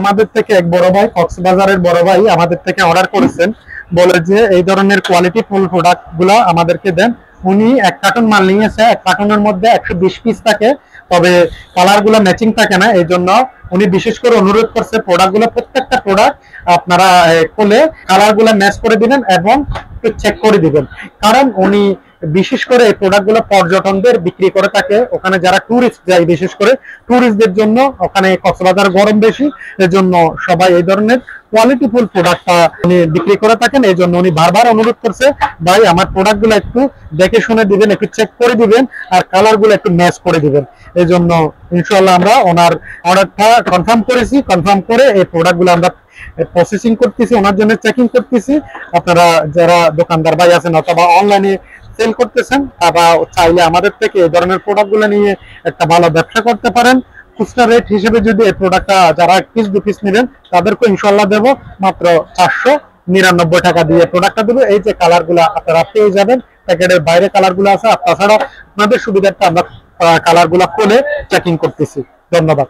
আমাদের থেকে এক বড় ভাই, কক্সবাজারের বড় ভাই আমাদের থেকে অর্ডার করেছেন, বলে যে এই ধরনের কোয়ালিটি ফুল প্রোডাক্ট গুলা আমাদেরকে দেন। উনি এক কার্টন মাল নিয়েছে, এক কার্টনের মধ্যে 120 পিস থাকে, তবে কালার গুলো ম্যাচিং থাকে না। এই জন্য উনি বিশেষ করে অনুরোধ করছে প্রোডাক্ট গুলো, প্রত্যেকটা প্রোডাক্ট আপনারা খুলে কালার গুলো ম্যাচ করে দিবেন এবং একটু চেক করে দিবেন। কারণ উনি বিশেষ করে এই প্রোডাক্ট গুলো পর্যটকদের বিক্রি করে থাকে, ওখানে যারা টুরিস্ট যায়, বিশেষ করে টুরিস্টদের জন্য। ওখানে কক্সবাজার গরম বেশি, এজন্য সবাই এই ধরনের কোয়ালিটিফুল প্রোডাক্টটা উনি বিক্রি করে থাকেন। এই জন্য উনি বারবার অনুরোধ করছে, ভাই আমার প্রোডাক্ট গুলো একটু দেখে শুনে দিবেন, একটু চেক করে দিবেন, আর কালার গুলো একটু ম্যাচ করে দিবেন। এই জন্য ইনশাল্লাহ আমরা ওনার অর্ডারটা কনফার্ম করেছি। কনফার্ম করে এই প্রোডাক্ট গুলো আমরা প্রসেসিং করতেছি, ওনার জন্য চেকিং করতেছি। আপনারা যারা দোকানদার ভাই আছেন অথবা অনলাইনে সেল করতেছেন, তারা চাইলে আমাদের থেকে এই ধরনের প্রোডাক্ট গুলো নিয়ে একটা ভালো ব্যবসা করতে পারেন। খুচরা রেট হিসেবে যদি এই প্রোডাক্টটা যারা পিস দু পিস নেবেন তাদেরকে ইনশাল্লাহ দেবো মাত্র 499 টাকা দিয়ে প্রোডাক্টটা দেবো। এই যে কালার গুলা আপনারা পেয়ে যাবেন, প্যাকেটের বাইরে কালার গুলো আছে। তাছাড়া আপনাদের সুবিধার্থে আমরা কালার গুলা খুলে চেকিং করতেছি। ধন্যবাদ।